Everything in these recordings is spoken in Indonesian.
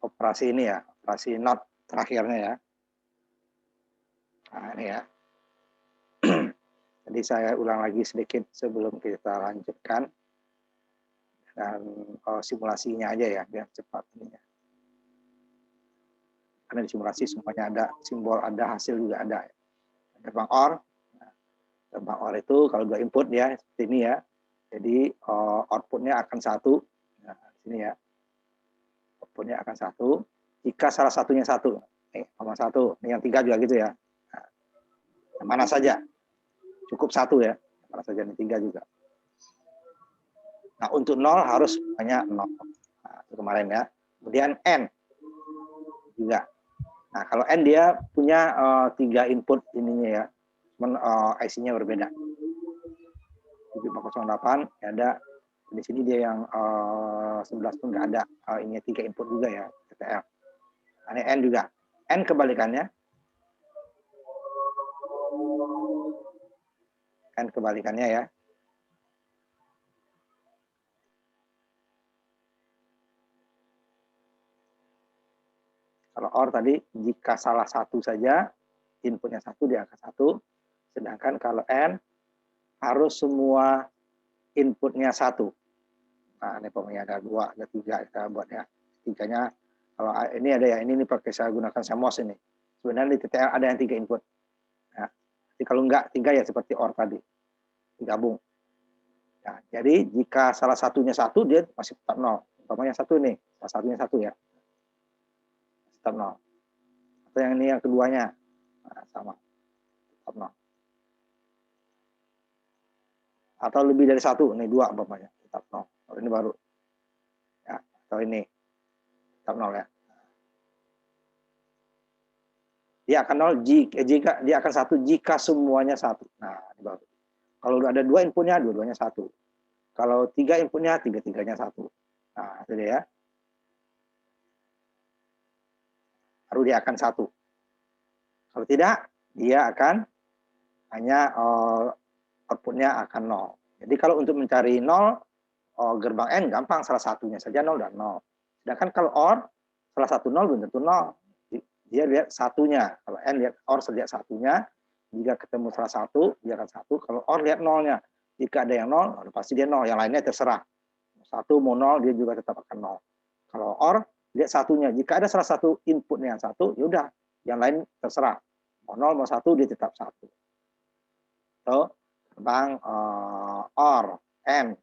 operasi ini ya, operasi not terakhirnya ya. Nah, ini ya. Jadi saya ulang lagi sedikit sebelum kita lanjutkan. Dan simulasinya aja ya, biar cepat ini ya. Karena di simulasi semuanya ada simbol, ada hasil juga ada. Gerbang OR. Gerbang OR itu kalau 2 input ya, seperti ini ya. Jadi outputnya akan 1. Nah, sini ya. Outputnya akan 1. Jika salah satunya 1. Nih, nomor 1. Ini yang 3 juga gitu ya. Nah, yang mana saja. Cukup 1 ya. Mana saja, ini 3 juga. Nah, untuk 0 harus banyak 0. Nah, itu kemarin ya. Kemudian N juga. Nah, kalau N dia punya 3 input ininya ya. Cuman IC-nya berbeda. 7408 ada di sini dia yang 11 pun nggak ada ini 3 input juga ya TTL. Ini N juga. N kebalikannya. N kebalikannya ya. Kalau OR tadi jika salah satu saja inputnya 1 dia akan 1. Sedangkan kalau N harus semua inputnya 1. Nah, ini pokoknya ada 2, ada 3 kita buat ya. 3-nya kalau ini ada ya, ini pakai saya gunakan CMOS ini. Sebenarnya di TTL ada yang 3 input. Nah, jadi kalau enggak 3 ya seperti OR tadi. Digabung. Nah, jadi jika salah satunya 1 dia masih tetap 0. Umpamanya 1 nih, salah satunya 1 ya. Tetap 0. Atau yang ini yang keduanya. Nah, sama. Tetap 0. Atau lebih dari 1, ini 2 umpamanya, tetap 0. Kalau ini baru. Ya, atau ini tetap 0 ya. Dia akan 0 jika dia akan 1 jika semuanya 1. Nah, ini baru. Kalau udah ada 2 inputnya, dua-duanya 1. Kalau 3 inputnya, 3-3-nya 1. Nah, itu dia ya. Baru dia akan 1. Kalau tidak, dia akan hanya outputnya akan 0. Jadi kalau untuk mencari 0, gerbang N gampang, salah satunya saja 0 dan 0. Sedangkan kalau OR, salah satu 0 belum tentu 0. Dia lihat satunya. Kalau N lihat OR lihat satunya, jika ketemu salah satu, dia akan 1. Kalau OR lihat 0-nya. Jika ada yang 0, pasti dia 0. Yang lainnya terserah. 1 mau 0, dia juga tetap akan 0. Kalau OR, lihat satunya. Jika ada salah satu inputnya yang 1, ya udah, yang lain terserah. Mau 0, mau 1, dia tetap 1. So, gerbang OR, N.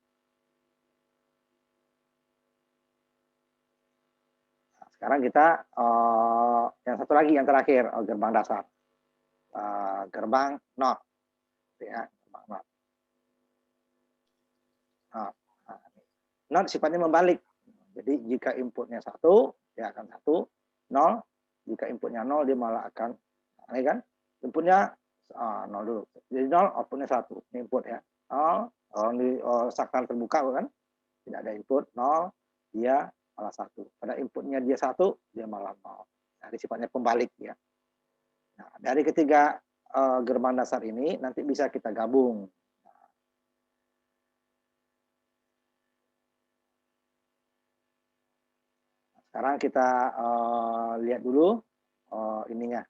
Nah, sekarang kita yang satu lagi, yang terakhir, gerbang dasar. Gerbang NOT. Ya, gerbang NOT. NOT sifatnya membalik. Jadi jika inputnya 1, dia akan 1, 0. Jika inputnya 0, dia malah akan, ini kan, inputnya 0 dulu. Jadi 0, outputnya 1. Ini input ya. 0, kalau di saklar terbuka kan, tidak ada input, 0, dia malah 1. Pada inputnya dia 1, dia malah 0. Nah, ini sifatnya pembalik ya. Nah, dari ketiga gerbang dasar ini, nanti bisa kita gabung. Sekarang kita lihat dulu ininya.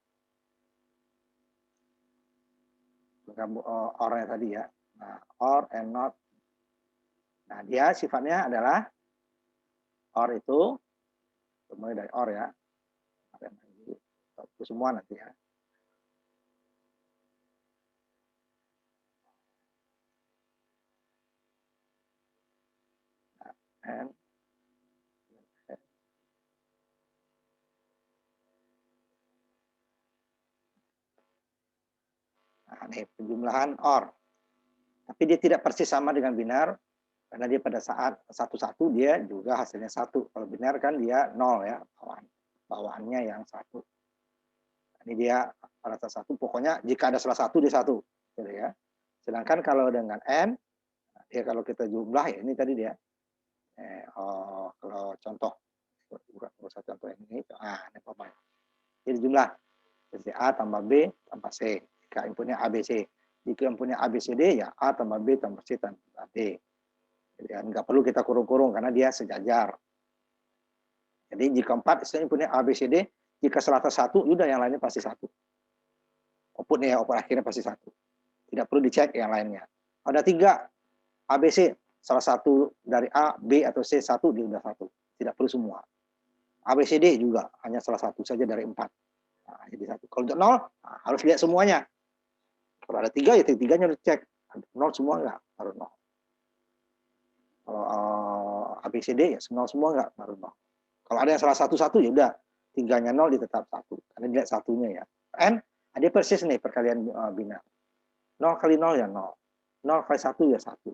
OR-nya tadi ya. Nah, OR and not. Nah, dia sifatnya adalah OR itu, mulai dari OR ya. Itu semua nanti ya. Nah, and nah, ini penjumlahan OR. Tapi dia tidak persis sama dengan binar, karena dia pada saat 1-1 dia juga hasilnya 1. Kalau binar kan dia 0 ya, bawaannya yang 1. Ini dia pada saat 1, pokoknya jika ada salah satu dia 1. Gitu ya. Sedangkan kalau dengan N, ya kalau kita jumlah ya ini tadi dia. Kalau contoh, bukan usah contoh yang ini, ini pokoknya. Jadi jumlah, jadi A tambah B tambah C. Jika inputnya A, B, C. Jika inputnya A, B, C, D, ya A tambah B tambah C tambah D. Jadi nggak perlu kita kurung-kurung karena dia sejajar. Jadi jika 4 istilahnya inputnya A, B, C, D, jika salah satu, udah yang lainnya pasti 1. Outputnya ya, output akhirnya pasti 1. Tidak perlu dicek yang lainnya. Ada 3, A, B, C, salah satu dari A, B, atau C, 1, dia udah 1. Tidak perlu semua. A, B, C, D juga, hanya salah satu saja dari 4. Nah, jadi 1. Kalau untuk 0, nah, harus lihat semuanya. Kalau ada 3, ya 3-nya harus cek. 0 semua enggak, baru 0. Kalau A, B, C, D, ya 0 semua enggak, baru 0. Kalau ada yang salah satu, ya udah. 3-nya 0, dia tetap 1. Karena dilihat satunya ya. N, dia persis nih perkalian binar. 0 kali 0 ya 0. 0 kali 1 ya 1.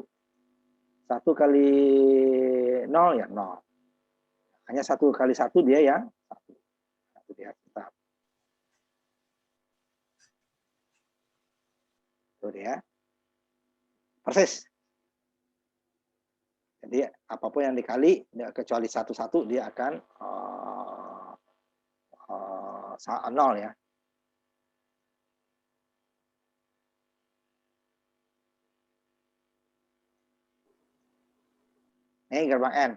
1 kali 0 ya 0. Hanya 1 kali 1 dia yang 1. Itu dia tetap. Itu dia. Persis. Jadi apapun yang dikali, kecuali 1 dia akan 0 ya. Ini gerbang N.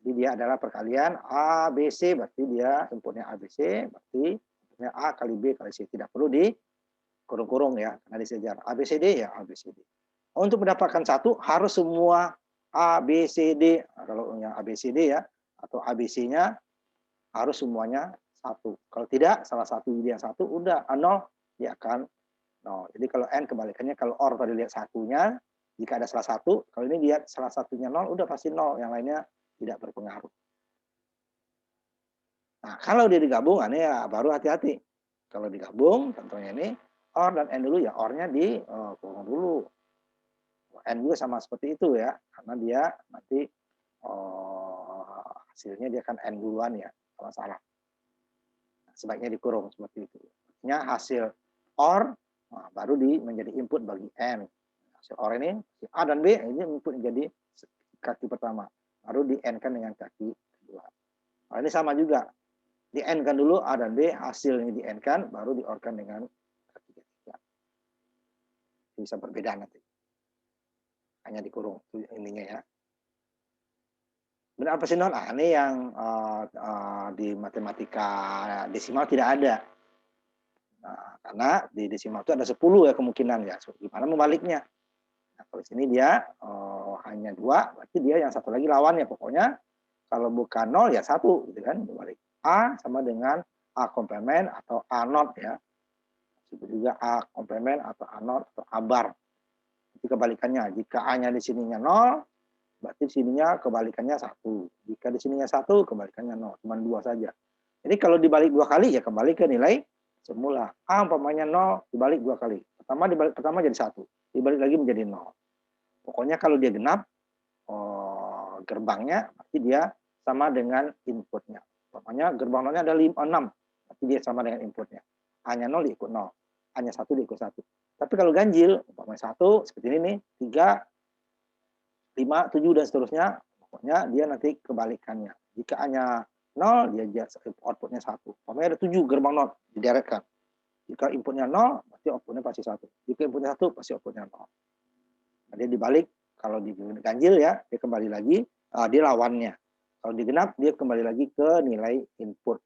Jadi dia adalah perkalian A, B, C, berarti dia inputnya A, B, C, berarti inputnya A kali B kali C. Tidak perlu di kurung-kurung ya, karena disejar. A, B, C, D ya A, B, C, D. Untuk mendapatkan 1 harus semua A, B, C, D. Nah, kalau yang A, B, C, D ya, atau ABC-nya harus semuanya 1. Kalau tidak, salah satu yang 1, udah 0, dia akan 0. Jadi kalau N kebalikannya, kalau OR tadi lihat satunya, jika ada salah satu, kalau ini lihat salah satunya 0, udah pasti 0, yang lainnya tidak berpengaruh. Nah, kalau dia digabung, ini ya baru hati-hati. Kalau digabung, tentunya ini OR dan N dulu ya, OR-nya di kurung dulu. N juga sama seperti itu ya, karena dia nanti hasilnya dia akan N duluan ya, kalau salah. Nah, sebaiknya dikurung seperti itu. Artinya hasil OR baru menjadi input bagi N. Hasil OR ini A dan B ini input menjadi kaki pertama, baru di N-kan dengan kaki kedua. Nah, ini sama juga, di N-kan dulu A dan B, hasilnya di N-kan, baru di OR-kan dengan kaki ketiga. Bisa berbeda nanti. Hanya dikurung, itu ininya ya. Benar apa sih, Non? Ini yang di matematika desimal tidak ada. Nah, karena di desimal itu ada 10 ya kemungkinan ya. Gimana membaliknya? Nah, kalau sini dia hanya 2, berarti dia yang satu lagi lawannya. Pokoknya kalau bukan 0 ya 1 gitu kan. Dibalik. A sama dengan A komplement atau A not ya. Disebut juga A komplement atau A not atau A bar. Jadi kebalikannya, jika A-nya di sininya 0, berarti di sininya kebalikannya 1. Jika di sininya 1, kebalikannya 0. Cuma 2 saja. Jadi kalau dibalik 2 kali, ya kembali ke nilai semula. A umpamanya 0, dibalik 2 kali. Dibalik pertama jadi 1. Dibalik lagi menjadi 0. Pokoknya kalau dia genap, gerbangnya, berarti dia sama dengan inputnya. Umpamanya gerbang 0-nya ada 6, berarti dia sama dengan inputnya. A-nya 0 diikut 0. A-nya 1 diikut 1. Tapi kalau ganjil, umpamanya 1, seperti ini nih, 3, 5, 7, dan seterusnya, pokoknya dia nanti kebalikannya. Jika A-nya 0, dia outputnya 1. Umpamanya ada 7 gerbang 0, dideretkan. Jika inputnya 0, berarti outputnya pasti 1. Jika inputnya 1, pasti outputnya 0. Nah, dia dibalik, kalau diganjil ya, dia kembali lagi, dia lawannya. Kalau digenap, dia kembali lagi ke nilai input.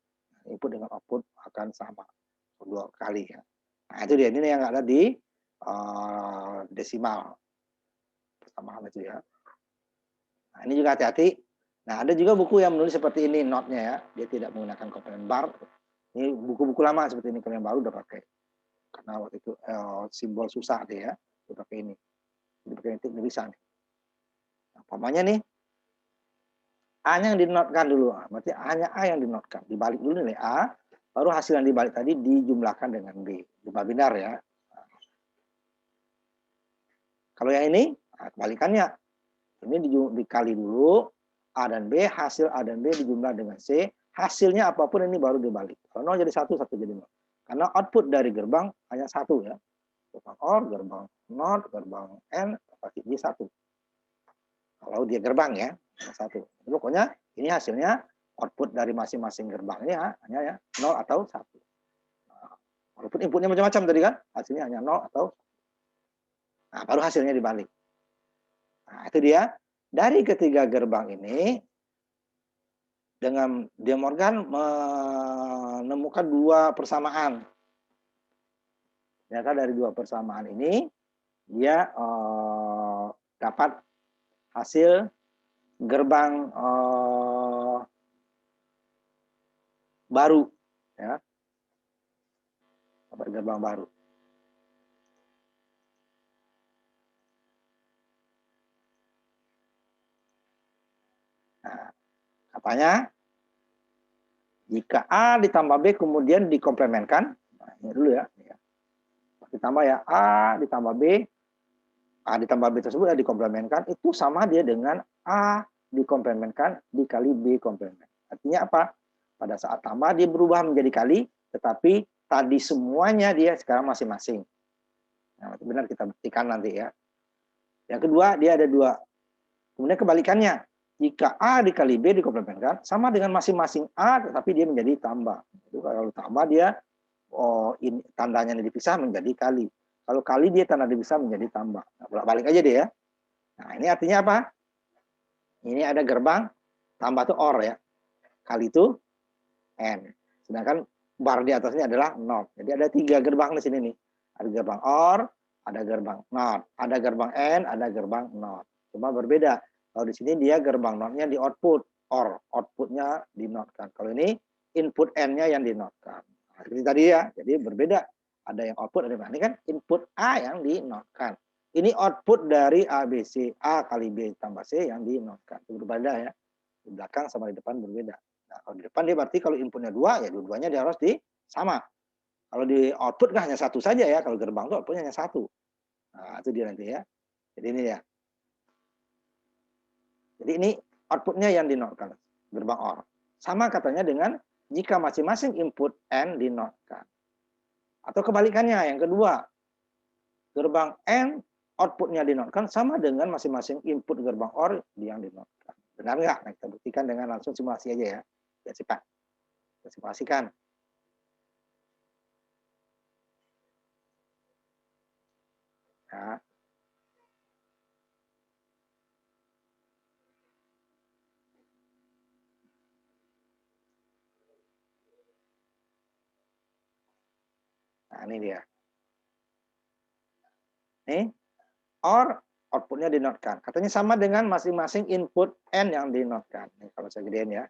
Input dengan output akan sama 2 kali ya. Nah, itu dia, ini yang ada di desimal. Persamaan itu ya. Nah, ini juga hati-hati. Nah, ada juga buku yang menulis seperti ini notnya ya. Dia tidak menggunakan komponen bar. Ini buku-buku lama seperti ini, kalau yang baru udah pakai. Karena waktu itu simbol susah dia ya, dia pakai ini. Dia pakai titik tulisan. Nah, umpamanya nih, A-nya yang dinotkan dulu. Berarti hanya A yang dinotkan. Dibalik dulu nilai A, baru hasil yang dibalik tadi dijumlahkan dengan B. Jumlah binar ya. Kalau yang ini, kebalikannya. Ini dikali dulu, A dan B, hasil A dan B dijumlah dengan C, hasilnya apapun ini baru dibalik. Kalau 0 jadi 1, 1 jadi 0. Karena output dari gerbang hanya 1 ya. Gerbang OR, gerbang NOT, gerbang N, pasti dia 1. Kalau dia gerbang ya, 1. Jadi pokoknya ini hasilnya output dari masing-masing gerbangnya hanya ya 0 atau 1. Nah, walaupun inputnya macam-macam tadi kan, hasilnya hanya 0 atau 1. Nah, baru hasilnya dibalik. Nah, itu dia. Dari ketiga gerbang ini, dengan De Morgan menemukan dua persamaan. Ternyata dari dua persamaan ini dia dapat hasil gerbang baru, ya, dapat gerbang baru. Nah, katanya jika A ditambah B kemudian dikomplementkan, nah, ini dulu ya, ditambah ya A ditambah B, A ditambah B tersebut dikomplementkan, itu sama dia dengan A dikomplementkan dikali B komplement. Artinya apa? Pada saat tambah dia berubah menjadi kali, tetapi tadi semuanya dia sekarang masing-masing. Nah, benar kita buktikan nanti ya. Yang kedua, dia ada dua. Kemudian kebalikannya, jika A dikali B dikomplementkan, sama dengan masing-masing A, tetapi dia menjadi tambah. Itu kalau tambah dia, ini tandanya dipisah menjadi kali. Kalau kali dia tanda dipisah menjadi tambah. Nah, bolak-balik aja deh ya. Nah, ini artinya apa? Ini ada gerbang, tambah itu OR ya. Kali itu N. Sedangkan bar di atasnya adalah NOT. Jadi ada 3 gerbang di sini nih. Ada gerbang OR, ada gerbang NOT, ada gerbang N, ada gerbang NOT. Cuma berbeda. Kalau di sini dia gerbang NOT-nya di output, OR, output-nya di NOT-kan. Kalau ini input N-nya yang di NOT-kan. Nah, ini tadi ya, jadi berbeda. Ada yang output, ada yang ini kan input A yang di NOT-kan. Ini output dari ABC, A kali B tambah C yang di NOT-kan. Itu berbeda ya. Di belakang sama di depan berbeda. Nah, kalau di depan dia berarti kalau inputnya 2, ya dua-duanya dia harus di sama. Kalau di output kan hanya satu saja ya. Kalau gerbang itu outputnya hanya satu. Nah, itu dia nanti ya. Jadi ini ya. Jadi ini outputnya yang dinotkan, gerbang OR. Sama katanya dengan jika masing-masing input N dinotkan. Atau kebalikannya, yang kedua. Gerbang N outputnya dinotkan sama dengan masing-masing input gerbang OR yang dinotkan. Benar nggak? Nah, kita buktikan dengan langsung simulasi aja ya. Ya sih Pak. Kita simulasikan. Nah, nah ini dia. Nih, OR outputnya dinotkan. Katanya sama dengan masing-masing input N yang dinotkan. Nih, kalau saya gedein ya.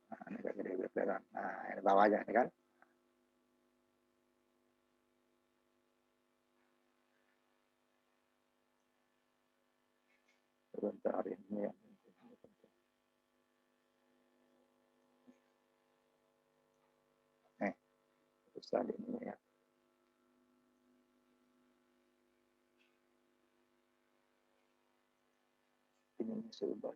Nah, ini gede. Nah, ini bawahnya ini kan. Sebentar ini ya. Nih, susah ini ya. Ini sudah.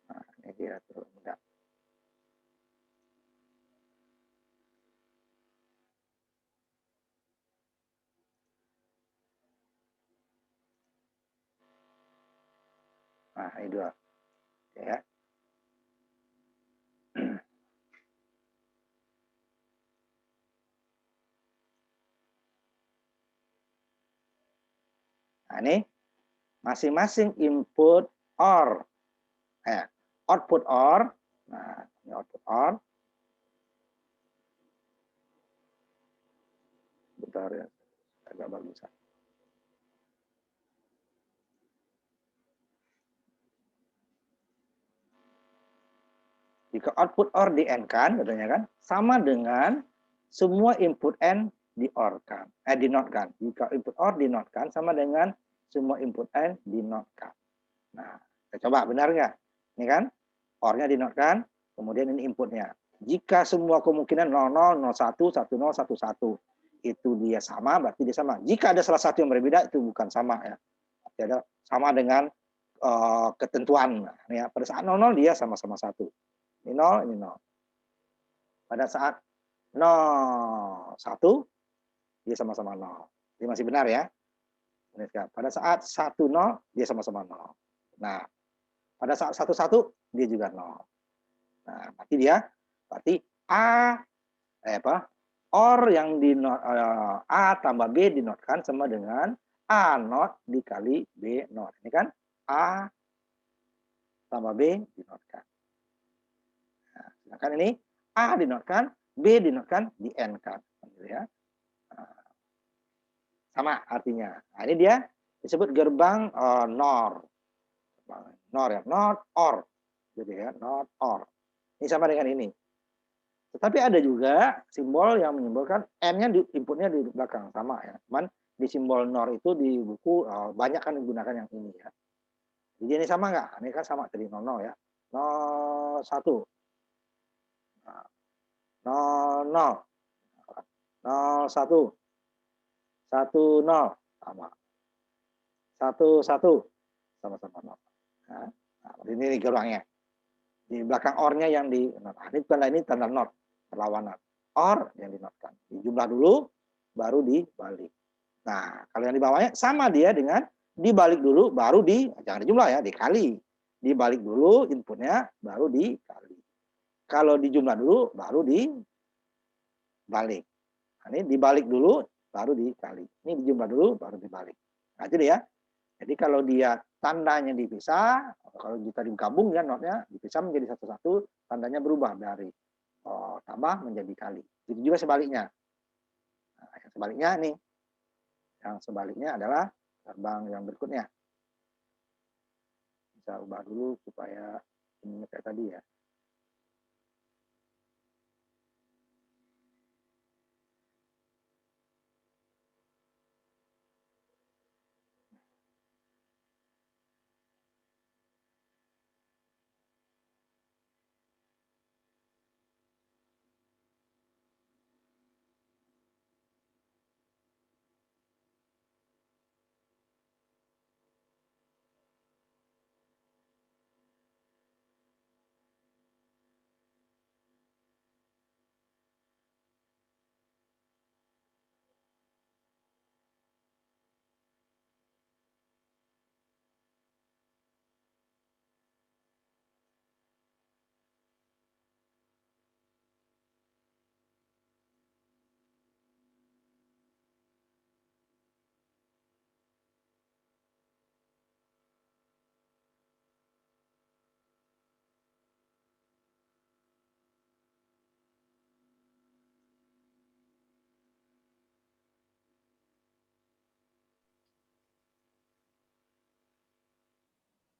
Nah, ini dia tuh. Enggak. Nah, ini dua. Ya. Nah, ini masing-masing input OR. Output OR. Nah, ini output OR. Bentar ya. Agak bagus. Jika output OR di AND-kan, katanya kan, sama dengan semua input AND di OR-kan, di NOT-kan. Jika input OR di NOT-kan, sama dengan semua input AND di NOT-kan. Nah, kita coba, benar nggak? Ini kan, OR-nya di NOT-kan, kemudian ini inputnya. Jika semua kemungkinan 00, 01, 10, 11, itu dia sama, berarti dia sama. Jika ada salah satu yang berbeda, itu bukan sama ya. Berarti ada sama dengan ketentuan. Ya, pada saat 00 dia sama-sama 1. Ini 0, ini 0. Pada saat 0, 1, dia sama-sama 0. Ini masih benar ya. Pada saat 1, 0, dia sama-sama 0. Nah, pada saat 1, 1, dia juga 0. Nah, berarti A, OR yang di A tambah B dinotkan sama dengan A not dikali B not. Ini kan A tambah B dinotkan. Nah, sedangkan ini A dinotkan, B dinotkan, di N kan. Ya. Nah, sama artinya. Nah, ini dia disebut gerbang NOR. NOR ya, not OR. Jadi ya, not OR. Ini sama dengan ini. Tetapi ada juga simbol yang menyimbolkan N-nya inputnya di belakang, sama ya. Cuman di simbol NOR itu di buku banyak kan digunakan yang ini ya. Jadi ini sama nggak? Ini kan sama tadi 00 ya. 01. 00. 01. 10 sama. 11 sama-sama 0. Nah, ini gerbangnya. Di belakang OR-nya yang di ini tanda not, perlawanan. OR yang dinotkan. Dijumlah dulu, baru dibalik. Nah, kalau yang di bawahnya sama dia dengan dibalik dulu, baru jangan dijumlah ya, dikali. Dibalik dulu inputnya, baru dikali. Kalau dijumlah dulu, baru dibalik. Nah, ini dibalik dulu, baru dikali. Ini dijumlah dulu, baru dibalik. Nah, itu dia. Jadi kalau dia tandanya dipisah, kalau kita digabung ya notnya dipisah menjadi satu-satu, tandanya berubah dari tambah menjadi kali. Itu juga sebaliknya. Nah, yang sebaliknya nih, yang sebaliknya adalah gerbang yang berikutnya. Bisa ubah dulu supaya ini kayak tadi ya.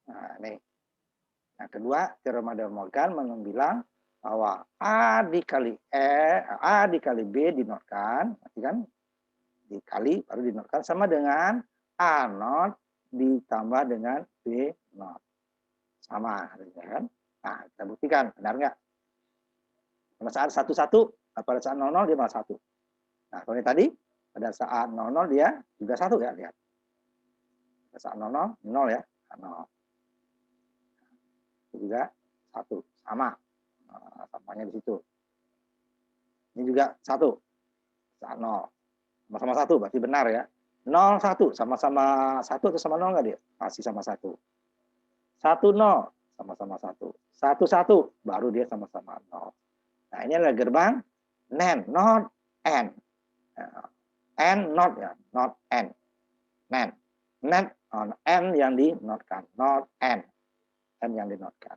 Nah, ini. Nah, kedua, teorema De Morgan bilang bahwa A dikali B dinotkan, berarti kan dikali baru dinotkan sama dengan A not ditambah dengan B not. Sama, kan? Nah, kita buktikan, benar nggak? Pada saat 11, pada saat 00 dia malah 1. Nah, kalau ini tadi, pada saat 00 dia juga 1 ya, lihat. Pada saat 00, 0 ya, 0. Itu juga 1, sama. Nah, samanya di situ. Ini juga 1, saat 0. Sama-sama 1, berarti benar ya. 0, 1, sama-sama 1 atau sama 0 nggak dia? Masih sama 1. 1, 0, sama-sama 1. 1, 1, baru dia sama-sama 0. Nah, ini adalah gerbang NAND, not AND. AND, not ya, not AND. NAND. NAND, AND yang dinotkan, not AND. AND yang dinotkan.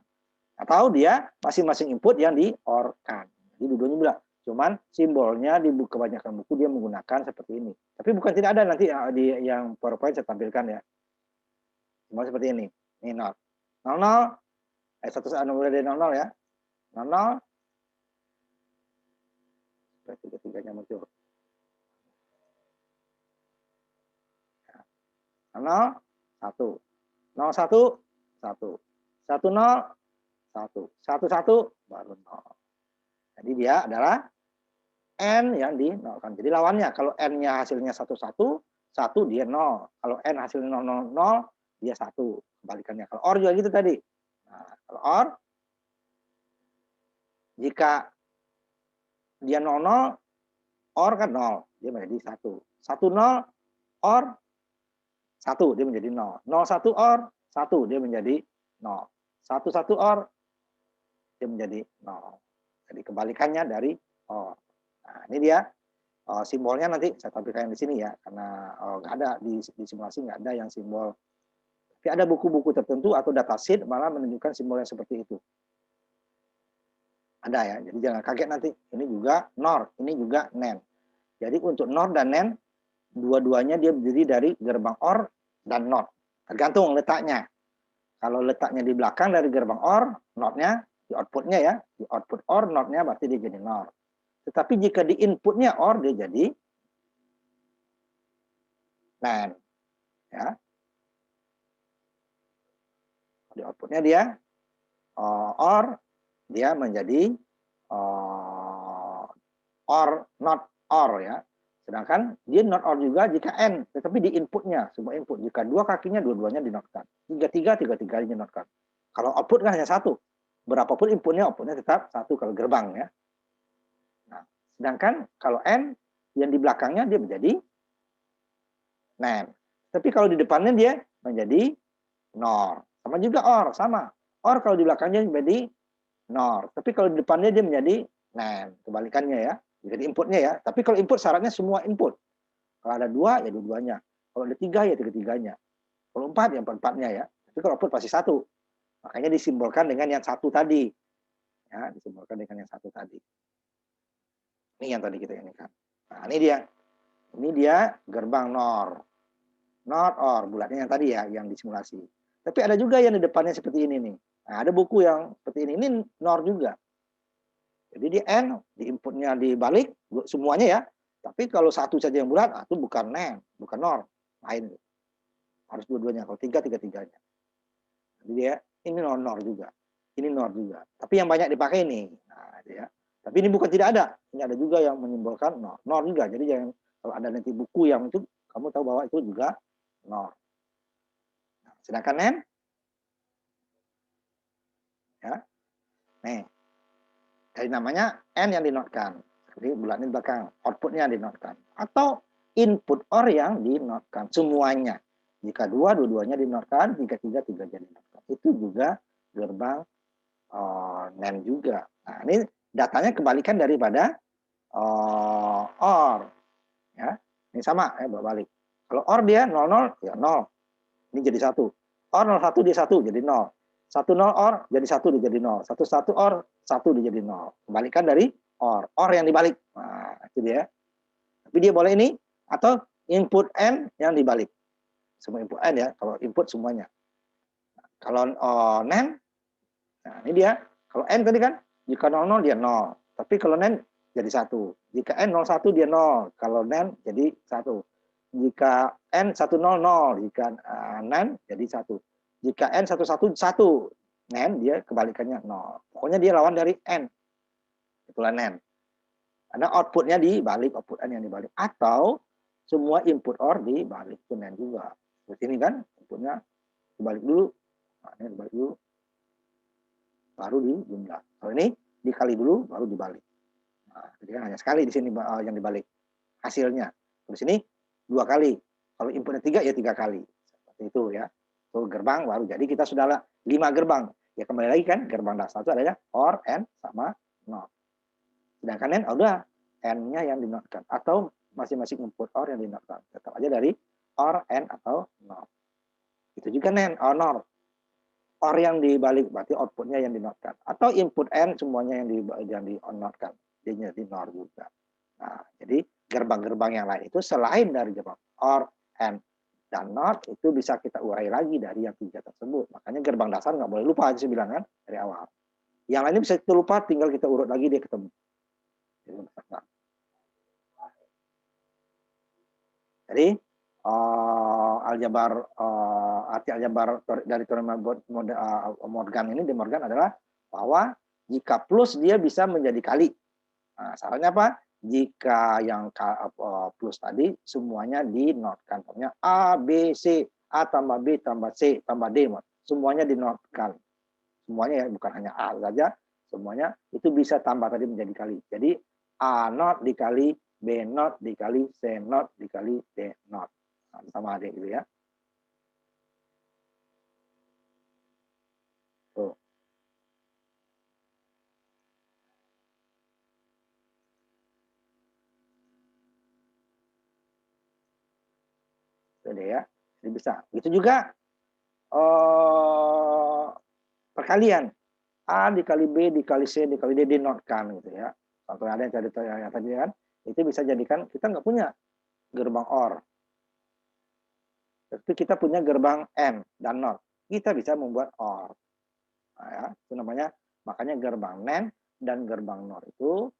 Atau dia masing-masing input yang di-OR-kan. Jadi dua-duanya bilang, cuman simbolnya di kebanyakan buku dia menggunakan seperti ini. Tapi bukan tidak ada nanti di yang PowerPoint saya tampilkan ya. Simbol seperti ini. Ini not. 00, 1 mulai dari 00 ya. 00, tiga-tiganya muncul. 0, 1, 01, 1, 10, 1, 11, baru 0. Jadi dia adalah N yang dinolkan. Jadi lawannya, kalau N-nya hasilnya 11, 1 dia 0. Kalau N hasilnya 0, 0, dia 1. Kebalikannya. Kalau OR juga gitu tadi. Nah, kalau OR, jika dia 0, 0, OR kan 0. Dia menjadi 1. 1, 0, OR 1, dia menjadi 0. 0, 1, OR 1, dia menjadi 0. 1, 1, OR, dia menjadi 0. Jadi kebalikannya dari OR. Nah, ini dia simbolnya nanti saya tampilkan di sini ya, karena nggak ada di simulasi, nggak ada yang simbol. Tapi ada buku-buku tertentu atau datasheet malah menunjukkan simbol yang seperti itu. Ada ya, jadi jangan kaget nanti. Ini juga NOR, ini juga NAND. Jadi untuk NOR dan NAND, dua-duanya dia berdiri dari gerbang OR dan NOT. Tergantung letaknya. Kalau letaknya di belakang dari gerbang OR, NOT-nya, di outputnya ya, di output OR, NOT-nya berarti dia jadi NOR. Tetapi jika di inputnya OR, dia jadi NAND. Ya. Di outputnya dia OR, dia menjadi OR, not OR ya. Sedangkan dia not OR juga jika N, tetapi di inputnya, semua input. Jika dua kakinya, dua-duanya dinotkan. Tiga-tiga dinotkan. Kalau output kan hanya satu. Berapapun inputnya, outputnya tetap satu kalau gerbang ya. Nah, sedangkan kalau N, yang di belakangnya dia menjadi NAND. Tapi kalau di depannya dia menjadi NOR. Sama juga OR, sama. OR kalau di belakangnya menjadi NOR. Tapi kalau di depannya dia menjadi NAND. Kebalikannya ya. Jadi inputnya ya. Tapi kalau input syaratnya semua input. Kalau ada dua, ya dua-duanya. Kalau ada tiga, ya tiga-tiganya. Kalau empat, ya empat-empatnya ya. Tapi kalau output pasti satu. Makanya disimbolkan dengan yang satu tadi. Ya, disimbolkan dengan yang satu tadi. Ini yang tadi kita inikan. Nah, ini dia. Ini dia gerbang NOR. Not OR, bulatnya yang tadi ya, yang disimulasi. Tapi ada juga yang di depannya seperti ini nih. Nah, ada buku yang seperti ini NOR juga. Jadi di N, di inputnya dibalik, semuanya ya. Tapi kalau satu saja yang bulat, itu bukan NAND, bukan NOR. Lain. Harus dua-duanya, kalau tiga, tiga-tiganya. Jadi ya, ini NOR juga. Ini NOR juga. Tapi yang banyak dipakai ini. Nah, ya. Tapi ini bukan tidak ada. Ini ada juga yang menyimbolkan NOR. NOR juga. Jadi jangan, kalau ada nanti buku yang itu, kamu tahu bahwa itu juga NOR. Nah, sedangkan NAND, ya, nih, dari namanya N yang dinotkan. Jadi bulatnya di belakang, outputnya dinotkan. Atau input OR yang dinotkan, semuanya. Jika dua-duanya dinotkan, tiga-tiga dinotkan. Itu juga gerbang NAND juga. Nah, ini datanya kebalikan daripada OR. Ya, ini sama ya, berbalik. Kalau OR dia 00 ya 0. Ini jadi 1. OR 01 dia 1 jadi 0. 10 OR jadi 1 dia jadi 0. 11 OR 1 dia jadi 0. Kebalikan dari OR. OR yang dibalik. Nah, itu dia. Tapi dia boleh ini atau input N yang dibalik. Semua input N ya, kalau input semuanya. Kalau NAND, nah ini dia. Kalau N tadi kan, jika 00 dia 0. Tapi kalau NAND jadi 1. Jika N 01 dia 0. Kalau NAND jadi 1. Jika N 100, jika NAND jadi 1. Jika N 11, 1. NAND dia kebalikannya 0. Pokoknya dia lawan dari N. Itulah NAND. Ada outputnya dibalik, output N yang dibalik. Atau semua input OR dibalik. Itu NAND juga. Seperti ini kan, inputnya dibalik dulu. Nah, ini dibalik dulu. Baru dijumlah. Kalau ini dikali dulu, baru dibalik. Nah, jadi kan hanya sekali di sini yang dibalik hasilnya. Di sini 2 kali. Kalau inputnya 3 ya 3 kali. Seperti itu ya. Itu gerbang baru. Jadi kita sudah 5 gerbang. Ya kembali lagi kan gerbang dasar itu adanya OR, N sama NOT. Sedangkan N udah N-nya yang dinotkan atau masing-masing input OR yang dinotkan. Tetap aja dari OR, N atau NOT. Itu juga NAND, NOR. OR yang dibalik berarti outputnya yang dinotkan. Atau input N semuanya yang dinotkan. Dia jadi NOR juga. Nah, jadi gerbang-gerbang yang lain itu selain dari gerbang OR, N, dan NOT itu bisa kita urai lagi dari yang 3 tersebut. Makanya gerbang dasar nggak boleh lupa, saya bilang kan dari awal. Yang lainnya bisa kita lupa, tinggal kita urut lagi dia ketemu. Jadi aljabar arti aljabar dari teori Morgan ini De Morgan adalah bahwa jika plus dia bisa menjadi kali. Nah, syaratnya apa? Jika yang plus tadi semuanya dinotkan. Contohnya A, B, C, A tambah B tambah C tambah D. Semuanya dinotkan. Semuanya ya, bukan hanya A saja. Semuanya itu bisa tambah tadi menjadi kali. Jadi A not dikali B not dikali C not dikali D not. Nah, sama adik gitu ya. Tuh. Itu deh ya. Jadi bisa. Itu juga perkalian. A dikali B dikali C dikali D dinotkan gitu ya. Contoh ada yang tadi kan, itu bisa jadikan kita nggak punya gerbang OR. Tapi kita punya gerbang N dan NOT. Kita bisa membuat OR. Nah, ya, itu namanya makanya gerbang NAND dan gerbang NOR itu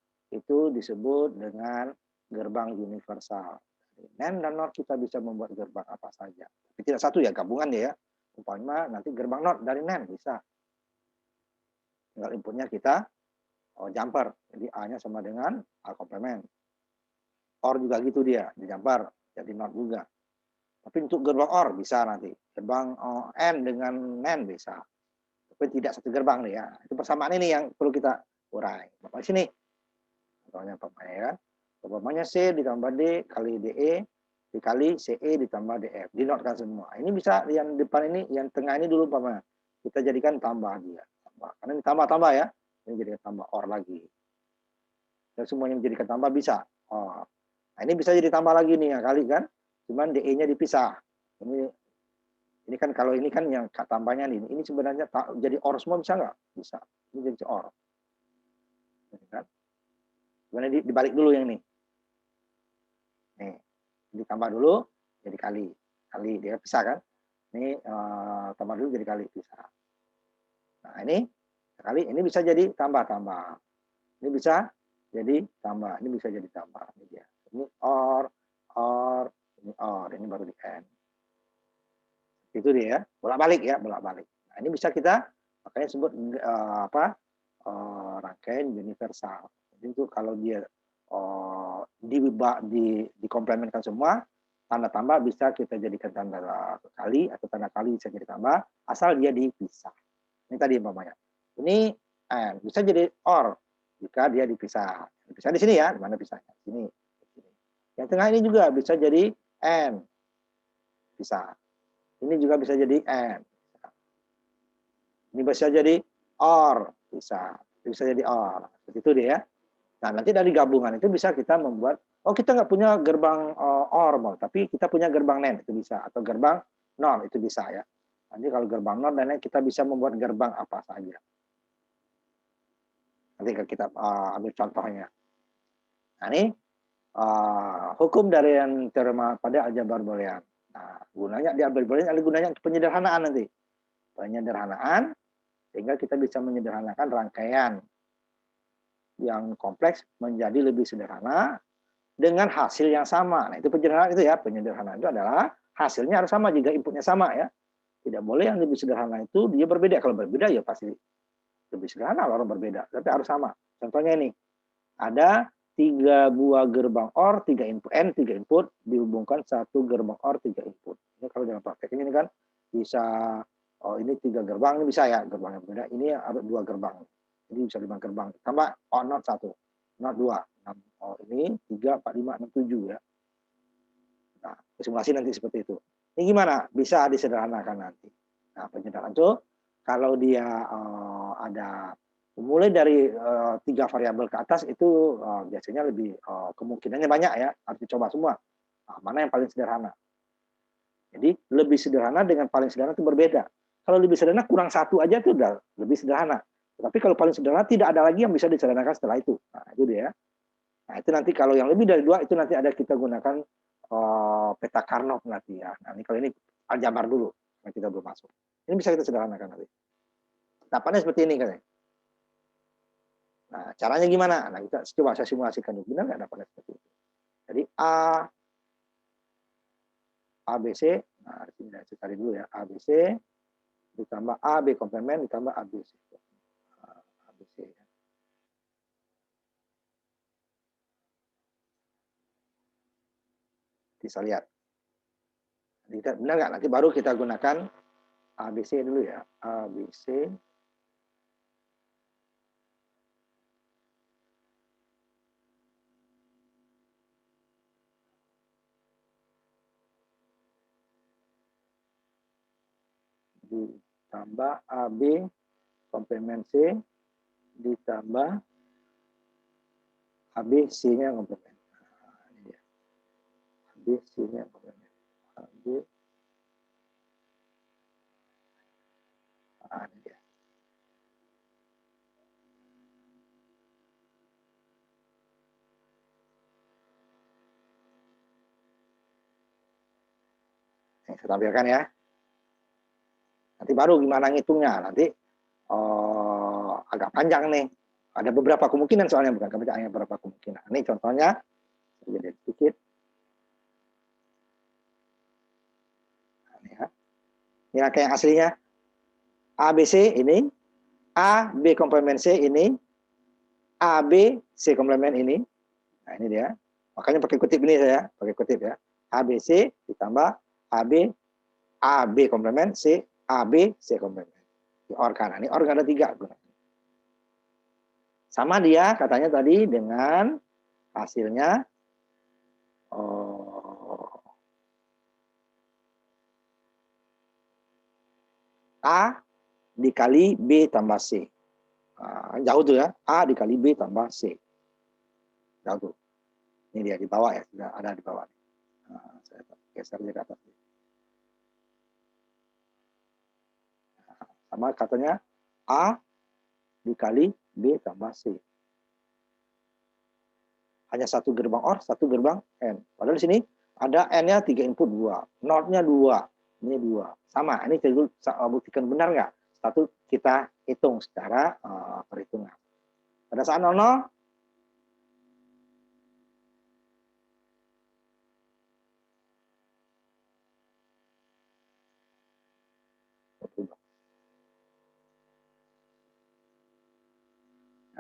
disebut dengan gerbang universal. NAND dan NOR kita bisa membuat gerbang apa saja. Tapi tidak satu ya, gabungan ya. Umpama nanti gerbang NOR dari NAND bisa. Tinggal inputnya kita jumper. Jadi A-nya sama dengan A komplement. OR juga gitu dia, di jumper. Jadi NOR juga. Tapi untuk gerbang OR bisa nanti. Gerbang N dengan NAND bisa. Tapi tidak satu gerbang nih ya. Itu persamaan ini yang perlu kita urai. Bapak sini. Contohnya ya. Umpamanya C ditambah D kali DE dikali CE ditambah DF. Dinotkan semua. Ini bisa yang depan ini, yang tengah ini dulu umpamanya. Kita jadikan tambah dia. Tambah. Karena ini tambah-tambah ya. Ini jadikan tambah OR lagi. Dan semuanya menjadikan tambah bisa. Oh. Nah, ini bisa jadi tambah lagi nih ya kali kan. Cuman DE-nya dipisah. Ini kan kalau ini kan yang tambahnya ini sebenarnya jadi OR semua bisa nggak? Bisa. Ini jadi OR. Kan? Kemudian dibalik dulu yang ini. Nih, ditambah dulu jadi kali. Kali dia pisah kan? Ini tambah dulu jadi kali pisah. Nah, ini kali ini bisa jadi tambah-tambah. Ini bisa jadi tambah, ini bisa jadi tambah. Ini dia. Ini OR, ini OR, ini baru di N. Itu dia ya, bolak-balik ya, bolak-balik. Nah, ini bisa kita makanya sebut rangkaian universal. Jadi itu kalau dia dikomplementkan semua, tanda tambah bisa kita jadikan tanda kali atau tanda kali bisa jadi tambah, asal dia dipisah. Ini tadi umpamanya. Ini N, bisa jadi OR jika dia dipisah. Dipisah di sini ya, di mana pisahnya? Sini. Yang tengah ini juga bisa jadi N, bisa. Ini juga bisa jadi N. Ini bisa jadi OR, bisa jadi OR. Seperti itu dia ya. Nah, nanti dari gabungan itu bisa kita membuat, kita nggak punya gerbang OR, tapi kita punya gerbang NAND, itu bisa. Atau gerbang NOR, itu bisa ya. Nanti kalau gerbang NOR dan NAND, kita bisa membuat gerbang apa saja. Nanti kita ambil contohnya. Nah, ini hukum dari yang teorema pada aljabar boolean. Nah, gunanya di aljabar boolean ada gunanya untuk penyederhanaan nanti. Penyederhanaan sehingga kita bisa menyederhanakan rangkaian yang kompleks menjadi lebih sederhana dengan hasil yang sama. Nah, itu penyederhanaan itu ya. Penyederhanaan itu adalah hasilnya harus sama jika inputnya sama ya. Tidak boleh yang lebih sederhana itu dia berbeda. Kalau berbeda ya pasti lebih sederhana orang berbeda. Tapi harus sama. Contohnya ini. Ada 3 buah gerbang OR, 3 input N, 3 input dihubungkan 1 gerbang OR, 3 input. Ini kalau dalam praktek ini kan bisa ini 3 gerbang, ini bisa ya gerbang yang berbeda. Ini ada 2 gerbang. Jadi bisa 5 gerbang. Tambah not 1, not 2. Ini 3, 4, 5, 6, 7 ya. Nah, simulasi nanti seperti itu. Ini gimana? Bisa disederhanakan nanti. Nah, penyederhanaan itu kalau dia ada mulai dari 3 variabel ke atas itu biasanya lebih kemungkinannya banyak ya, harus dicoba semua. Nah, mana yang paling sederhana? Jadi lebih sederhana dengan paling sederhana itu berbeda. Kalau lebih sederhana kurang 1 aja itu udah lebih sederhana. Tapi kalau paling sederhana tidak ada lagi yang bisa disederhanakan setelah itu. Nah, itu dia. Nah, itu nanti kalau yang lebih dari 2 itu nanti ada kita gunakan peta Karnoff nanti ya. Nah, ini kalau ini aljabar dulu, yang kita belum masuk. Ini bisa kita sederhanakan nanti. Tahapannya seperti ini katanya. Nah, caranya gimana? Nah, kita coba saya simulasikan dulu. Benar nggak dapatnya seperti itu? Jadi A, B, C. Nah, di sini saya cari dulu ya. A, B, C ditambah A, B komplement ditambah A, B, C. A, B, C. Bisa lihat. Benar nggak? Nanti baru kita gunakan A, B, C dulu ya. A, B, C. Ditambah AB komplement C ditambah AB C-nya komplement. Nah, ini dia. AB C-nya komplement. AB. Nah, ini dia. Ini saya tampilkan ya. Nanti baru gimana ngitungnya. Nanti agak panjang nih. Ada beberapa kemungkinan soalnya, bukan hanya beberapa kemungkinan. Ini contohnya, jadi sedikit. Nah, ini ya. Ini kayak yang aslinya. A, B, C ini. A, B komplement C ini. A, B, C komplement ini. Nah, ini dia. Makanya pakai kutip ini saya, pakai kutip ya. A, B, C ditambah A, B komplement C, A, B, C komplement. Di organ. Nah, ini organ ada 3. Sama dia katanya tadi dengan hasilnya A dikali B tambah C. Nah, jauh tuh ya. A dikali B tambah C. Jauh tuh. Ini dia di bawah ya. Sudah ada di bawah. Nah, saya geser di atas. Nah, sama katanya A dikali B tambah C. Hanya satu gerbang OR, satu gerbang N. Padahal di sini ada N-nya 3 input 2. NOT-nya 2. Ini 2. Sama. Ini saya buktikan benar nggak? Satu kita hitung secara perhitungan. Pada saat 00,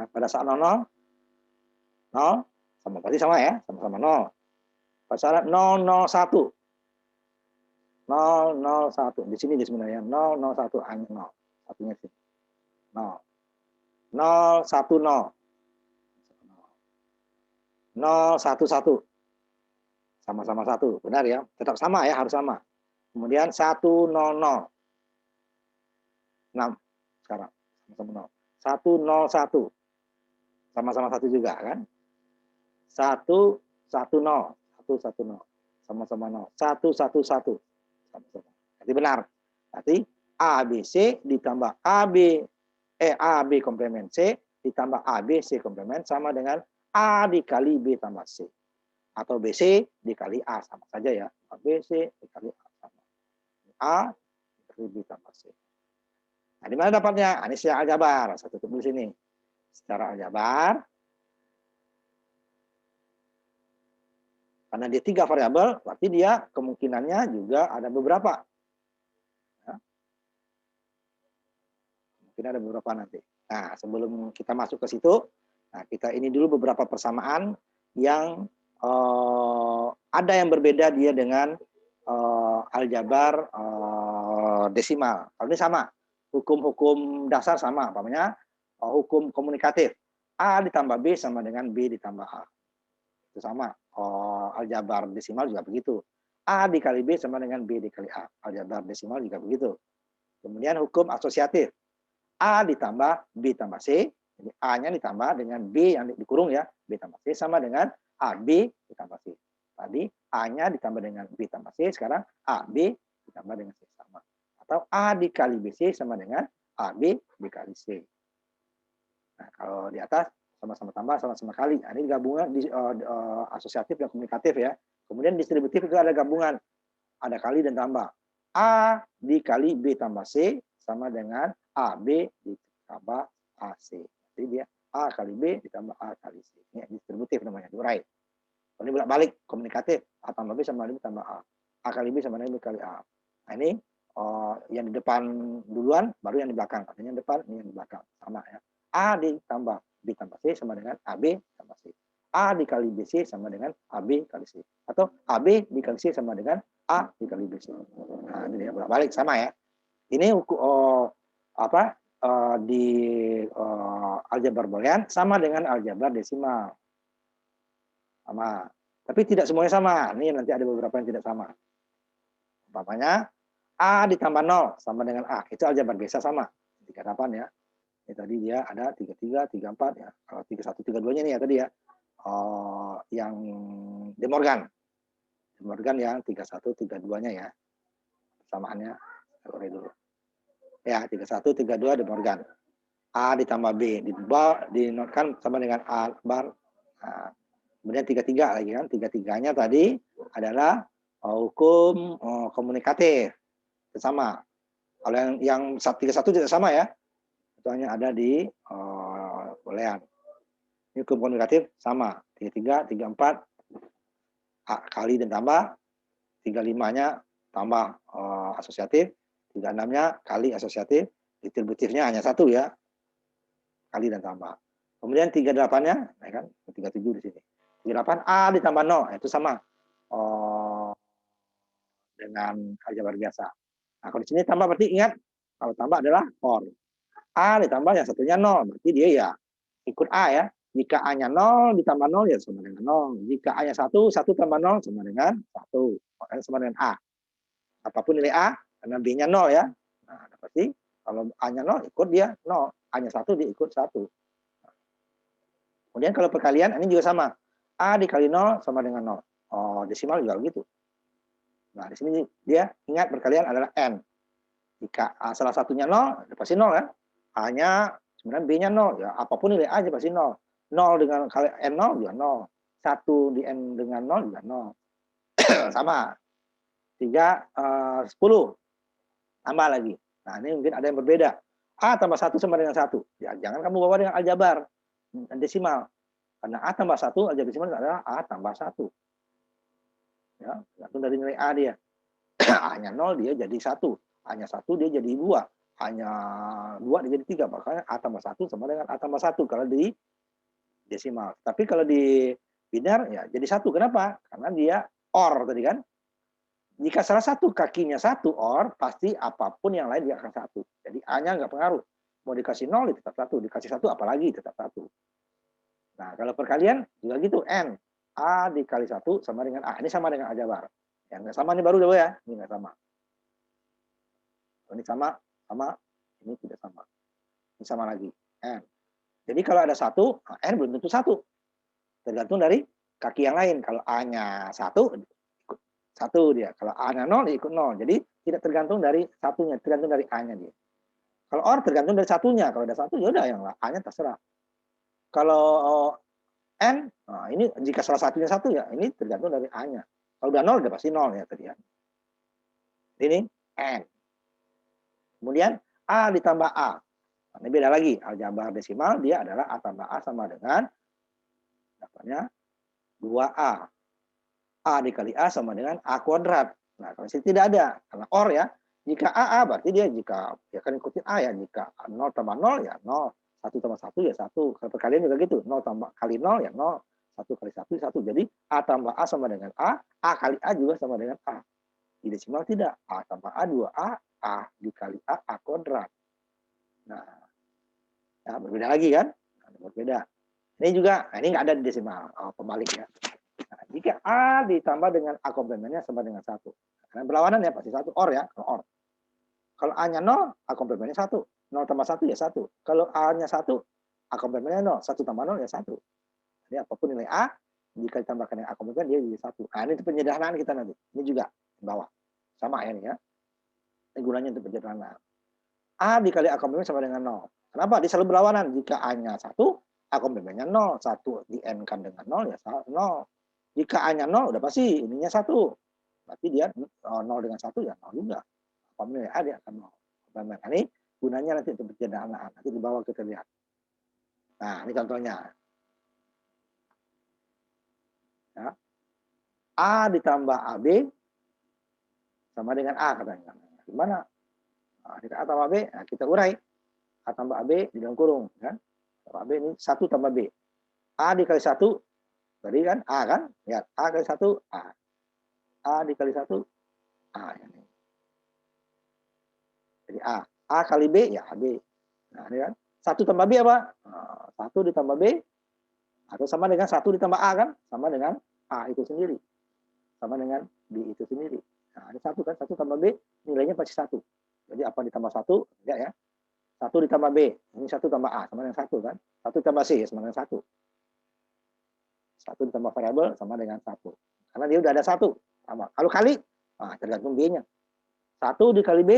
nah, pada saat 00, 0, sama berarti sama ya, sama-sama 0. Pada saat 001, 001, di sini sebenarnya 001 hanya 0, satunya sini 0, 010, 011, sama-sama 1, benar ya, tetap sama ya, harus sama. Kemudian 100, 6 sekarang sama-sama 0, 101, sama-sama 1 juga kan, 110, 110, sama-sama 0, 111, sama-sama. Jadi benar. Berarti A, B, C ditambah A, B komplement C ditambah A, B, C komplement sama dengan A dikali B tambah C. Atau BC dikali A, sama saja ya. BC dikali A sama. A dikali B tambah C. Nah, di mana dapatnya? Ini secara aljabar. Saya tutup di sini. Secara aljabar, karena dia 3 variabel, berarti dia kemungkinannya juga ada beberapa. Ya. Mungkin ada beberapa nanti. Nah, sebelum kita masuk ke situ, nah kita ini dulu beberapa persamaan yang ada yang berbeda dia dengan aljabar desimal. Kalau ini sama, hukum-hukum dasar sama, umpamanya hukum komunikatif. A ditambah B sama dengan B ditambah A. Itu sama. Aljabar desimal juga begitu. A dikali B sama dengan B dikali A. Aljabar desimal juga begitu. Kemudian hukum asosiatif. A ditambah B tambah C. Jadi A-nya ditambah dengan B yang dikurung ya. B tambah C sama dengan AB ditambah C. Tadi A-nya ditambah dengan B tambah C. Sekarang AB ditambah dengan C sama. Atau A dikali BC sama dengan AB dikali C. Nah, kalau di atas sama-sama tambah, sama-sama kali. Nah, ini gabungan asosiatif dan komunikatif ya. Kemudian distributif itu ada gabungan. Ada kali dan tambah. A dikali B tambah C sama dengan AB ditambah AC. Jadi dia A kali B ditambah A kali C. Ini distributif namanya, diurai. Kalau ini bolak-balik, komunikatif. A tambah B sama dengan B tambah A. A kali B sama dengan B kali A. Nah ini yang di depan duluan, baru yang di belakang. Artinya yang depan, ini yang di belakang. Sama ya. A ditambah B tambah C sama dengan AB tambah C. A dikali BC sama dengan AB kali C. Atau AB dikali C sama dengan A dikali BC. Nah, ini bolak-balik sama ya. Ini di aljabar boolean sama dengan aljabar desimal. Sama. Tapi tidak semuanya sama. Ini nanti ada beberapa yang tidak sama. Umpamanya A ditambah 0 sama dengan A. Itu aljabar biasa sama. 38 ya. Ini tadi dia ada 33, 34 ya. Kalau 31, 32-nya nih ya tadi ya. Yang De Morgan. De Morgan yang 31, 32-nya ya. Persamaannya. Saya dulu. Ya, 31, 32 De Morgan. A ditambah B dinotkan sama dengan A bar. Nah, kemudian 33 lagi kan. 33-nya tadi adalah hukum komunikatif. Itu sama. Kalau yang 31 tidak sama ya. Itu hanya ada di boolean. Ini hukum komunikatif sama. 33, 34 A kali dan tambah. 35-nya tambah asosiatif. 36-nya kali asosiatif. Distributifnya hanya satu ya. Kali dan tambah. Kemudian 38-nya, ya kan? 37 di sini. 38 A ditambah 0, itu sama dengan aljabar biasa. Nah, kalau di sini tambah berarti ingat, kalau tambah adalah OR. A ditambah yang satunya 0, berarti dia ya ikut A ya. Jika A-nya 0 ditambah 0 ya sama dengan 0. Jika A-nya 1, 1 tambah 0 sama dengan 1. Makanya sama dengan A. Apapun nilai A, karena B-nya 0 ya. Nah, berarti kalau A-nya 0, ikut dia 0. A-nya 1, dia ikut 1. Kemudian kalau perkalian, ini juga sama. A dikali 0 sama dengan 0. Desimal juga begitu. Nah, di sini dia ingat perkalian adalah N. Jika A salah satunya 0, pasti 0 kan. A-nya, sebenarnya B-nya 0. Ya, apapun nilai A aja pasti 0. 0 dengan kali N 0 juga 0. 1 di N dengan 0 juga 0. Sama. 3, 10. Tambah lagi. Nah, ini mungkin ada yang berbeda. A tambah 1 sama dengan 1. Ya, jangan kamu bawa dengan aljabar desimal. Karena A tambah 1, aljabar desimal adalah A tambah 1. Ya, tergantung dari nilai A dia. A-nya 0, dia jadi 1. A-nya 1, dia jadi 2. A-nya 2, dia jadi 3. Makanya A tambah 1 sama dengan A tambah 1 kalau di desimal. Tapi kalau di biner, ya jadi 1. Kenapa? Karena dia OR tadi kan. Jika salah satu kakinya 1 OR, pasti apapun yang lain dia akan 1. Jadi A-nya nggak pengaruh. Mau dikasih 0, tetap 1. Dikasih 1, apalagi tetap 1. Nah, kalau perkalian juga gitu. N. A dikali 1 sama dengan A. Ini sama dengan aljabar. Yang nggak sama ini baru dulu ya. Ini nggak sama. Ini sama, ini tidak sama. Ini sama lagi. N. Jadi kalau ada 1, N belum tentu 1. Tergantung dari kaki yang lain. Kalau A-nya 1, ikut 1 dia. Kalau A-nya 0, dia ikut 0. Jadi tidak tergantung dari satunya, tergantung dari A-nya dia. Kalau OR tergantung dari satunya. Kalau ada 1, ya udah yang A-nya terserah. Kalau N, nah ini jika salah satunya 1 ya, ini tergantung dari A-nya. Kalau udah 0, udah pasti 0 ya tadi ya. Ini N. Kemudian A ditambah A. Nah, ini beda lagi. Aljabar desimal dia adalah A tambah A sama dengan dapatnya 2A. A dikali A sama dengan A kuadrat. Nah, kalau sini tidak ada. Karena OR ya. Jika AA berarti dia jika ya kan ikutin A ya. Jika 0 tambah 0 ya 0. 1 tambah 1 ya 1. Kalau perkalian juga gitu. 0 tambah kali 0 ya 0. 1 kali 1 1. Jadi A tambah A sama dengan A kali A juga sama dengan A. Di desimal tidak. A tambah A 2A, A dikali A kuadrat. Nah, ya berbeda lagi kan? Nah, berbeda. Ini juga, nah ini nggak ada di desimal. Pembalik ya. Nah, jika A ditambah dengan A komplemennya sama dengan 1. Karena berlawanan ya, pasti 1. OR ya, kalau OR. Kalau A-nya 0, A komplemennya 1. 0 tambah 1 ya 1. Kalau A-nya 1, A komplemennya 0. 1 tambah 0 ya 1. Jadi apapun nilai A, jika ditambahkan dengan A komplemen, dia jadi 1. Nah, ini penyederhanaan kita nanti. Ini juga di bawah. Sama ya nih ya. Ini gunanya untuk penyederhanaan. A dikali A komplemen sama dengan 0. Kenapa? Dia selalu berlawanan. Jika A-nya 1, A komplemennya 0. 1 di-N-kan dengan 0 ya 0. Jika A-nya 0, udah pasti ininya 1. Berarti dia 0 dengan 1 ya 0 juga. Apapun nilai A dia akan 0. Ini gunanya nanti untuk penyederhanaan. Nanti di bawah kita lihat. Nah, ini contohnya. Ya. A ditambah AB sama dengan A katanya. Gimana? Nah, A tambah B, nah, kita urai. A tambah AB di dalam kurung. Kan? Tambah AB ini 1 tambah B. A dikali 1, tadi kan A kan? Ya, A kali 1, A. A dikali 1, A. Jadi A. A kali B, ya AB. Nah, ini kan. 1 tambah B apa? Nah, 1 ditambah B, atau sama dengan 1 ditambah A kan? Sama dengan A itu sendiri. Sama dengan B itu sendiri. Nah, ini 1 kan? 1 tambah B, nilainya pasti 1. Jadi apa ditambah 1? Enggak ya. 1 ditambah B, ini 1 tambah A, sama dengan 1 kan? 1 tambah C, sama dengan 1. 1 ditambah variabel, sama dengan 1. Karena dia udah ada 1. Sama. Kalau kali, nah, tergantung B-nya. 1 dikali B,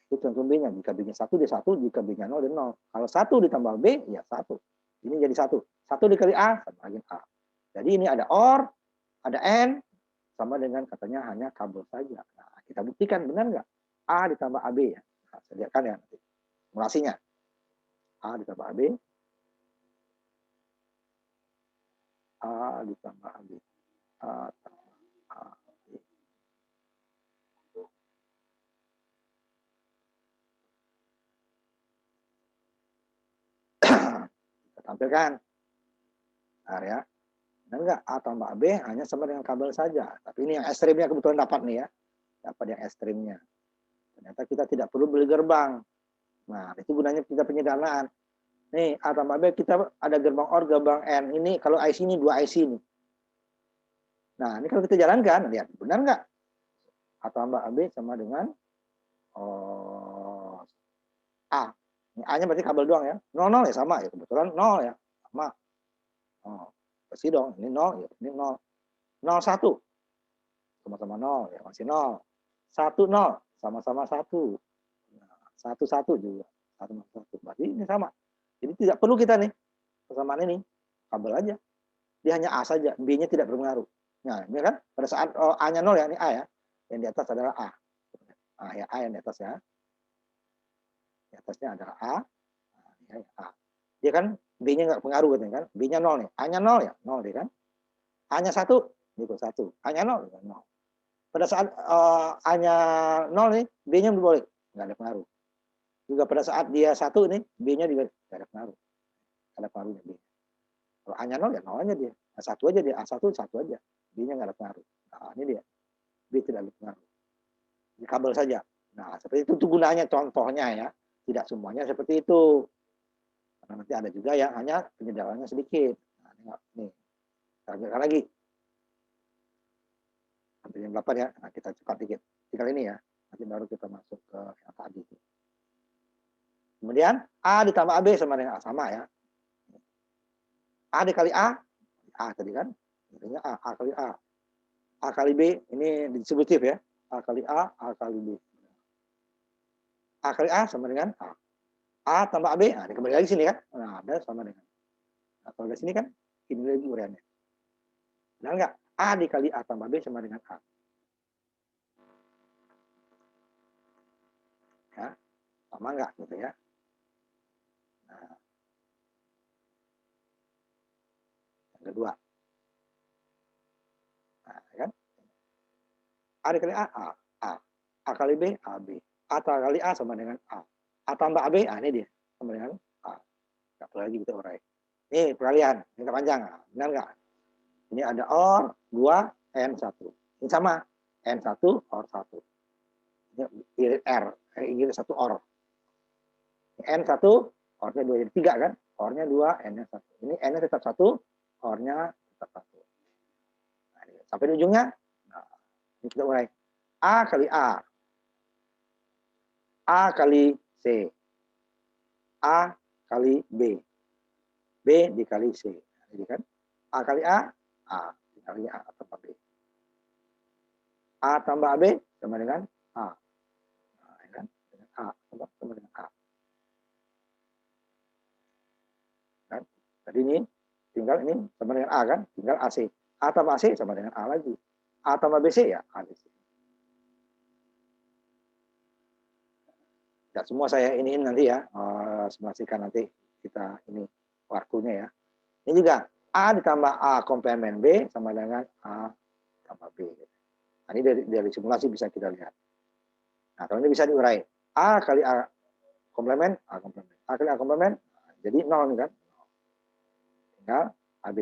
itu tergantung B-nya. Jika B-nya 1, dia 1. Jika B-nya 0, dia 0. Kalau 1 ditambah B, ya 1. Ini jadi 1. 1 dikali A, sama dengan A. Jadi ini ada OR, ada AND, sama dengan katanya hanya kabel saja. Nah, kita buktikan, benar nggak? A ditambah AB ya. Nah, sediakan ya nanti. Simulasinya. A ditambah AB. A ditambah AB. A tambah AB. Kita tampilkan. Nah, ya. Benar nggak? A tambah AB hanya sama dengan kabel saja. Tapi ini yang ekstrimnya kebetulan dapat nih ya. Dapat yang ekstrimnya. Ternyata kita tidak perlu beli gerbang. Nah, itu gunanya kita penyedaraan. Nih, A tambah B kita ada gerbang OR, gerbang N. Ini kalau IC ini 2 IC nih. Nah, ini kalau kita jalankan, lihat benar nggak? A tambah AB sama dengan A. Ini A-nya berarti kabel doang ya. 0, 0 ya sama ya. Kebetulan 0 ya. Sama. Oh, pasti dong. Ini 0 ya. Ini 0. 0, 1. Sama-sama 0 ya. Masih 0. 1, 0. Sama-sama 1. Nah, 1, 1 juga. 1, 1. Berarti ini sama. Jadi tidak perlu kita nih. Persamaan ini. Kabel aja. Dia hanya A saja. B-nya tidak berpengaruh. Nah, ini kan pada saat A-nya 0 ya. Ini A ya. Yang di atas adalah A. Ah, ya, A yang di atas ya. Di atasnya adalah A. Nah, ya, A. Dia kan B-nya nggak pengaruh katanya kan. B-nya 0 nih. A-nya 0 ya. 0 dia kan. A-nya 1. Itu 1. A-nya 0. 0. Pada saat A-nya 0 nih, B-nya boleh. Nggak ada pengaruh. Juga pada saat dia 1 nih, B-nya juga nggak ada pengaruh. Nggak ada pengaruhnya B. Kalau A-nya 0 ya 0 aja dia. A1 aja dia. A1 1 aja. B-nya nggak ada pengaruh. Nah, ini dia. B tidak ada pengaruh. Di kabel saja. Nah, seperti itu gunanya contohnya ya. Tidak semuanya seperti itu. Karena nanti ada juga yang hanya penyederhananya sedikit. Nah, nih. Kita lanjutkan lagi. Sampai jam 8 ya. Nah, kita cepat dikit. Tinggal ini ya. Nanti baru kita masuk ke yang tadi. Kemudian A ditambah AB sama dengan A. Sama ya. A dikali A. A tadi kan. Intinya A kali A. A kali B. Ini distributif ya. A kali A kali B. A kali A sama dengan A. A tambah AB. Nah, kembali lagi sini kan. Nah, ada sama dengan. Nah, kalau di sini kan. Ini lagi uriannya. Benar nggak? A dikali A tambah B sama dengan A. Ya, sama nggak gitu ya. Nah, yang kedua. Nah, kan? A dikali A, A. A. A kali B, AB. A kali A sama dengan A. A tambah AB, ini dia. Sama dengan A. Nggak perlu lagi kita urai. Ini peralihan, ini panjang. Benar nggak? Ini ada OR 2, N1. Ini sama. N1, OR 1. Ini irit R. Irit 1 OR. N1, OR-nya 2. Jadi 3 kan? OR-nya 2, N-nya 1. Ini N-nya tetap 1, OR-nya tetap 1. Nah, sampai di ujungnya, nah, ini kita urai. A kali A. A kali C. A kali B. B dikali C. Jadi kan A kali A dikali A tambah B. A tambah B sama dengan A. Nah, kan? Dengan A sama dengan A. Kan? Jadi ini tinggal ini sama dengan A kan? Tinggal AC. A tambah AC sama dengan A lagi. A tambah BC ya A BC. Tidak semua saya ini nanti ya, simulasikan nanti kita ini waktunya ya. Ini juga A ditambah A komplement B sama dengan A tambah B. Nah, ini dari simulasi bisa kita lihat. Nah, kalau ini bisa diurai. A kali A komplement, A komplement. A kali A komplement, jadi 0 nih kan. Tinggal AB.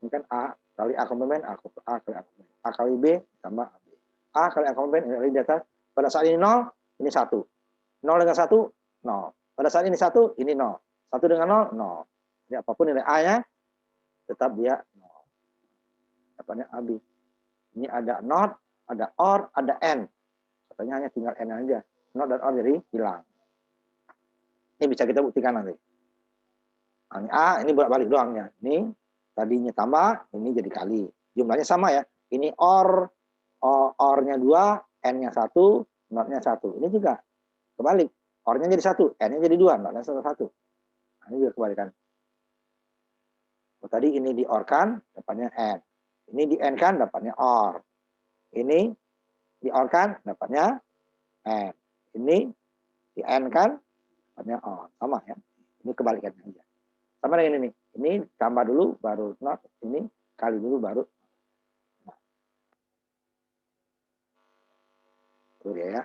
Ini kan A kali A komplement, A kali A komplement. A kali B tambah AB. A kali A komplement, ini di atas. Pada saat ini 0, ini 1. 0 dengan 1, 0. Pada saat ini 1, ini 0. 1 dengan 0, 0. Jadi apapun nilai A-nya, tetap dia 0. Dapatnya AB. Ini ada not, ada or, ada and. Katanya hanya tinggal n aja. Not dan or jadi hilang. Ini bisa kita buktikan nanti. Nah, ini A, ini bolak-balik doang ya. Ini tadinya tambah, ini jadi kali. Jumlahnya sama ya. Ini or-nya 2, n-nya 1, not-nya 1. Ini juga kebalik. Or-nya jadi 1, n-nya jadi 2, not-nya 1. Nah, ini juga kebalikan. Oh, tadi ini di-or-kan, dapatnya n. Ini di-n-kan, dapatnya or. Ini di-or-kan, dapatnya n. Ini di-n-kan, dapatnya or. Sama ya. Ini kebalikannya aja. Sama dengan ini. Ini tambah dulu, baru not. Ini kali dulu, baru not. Itu dia ya.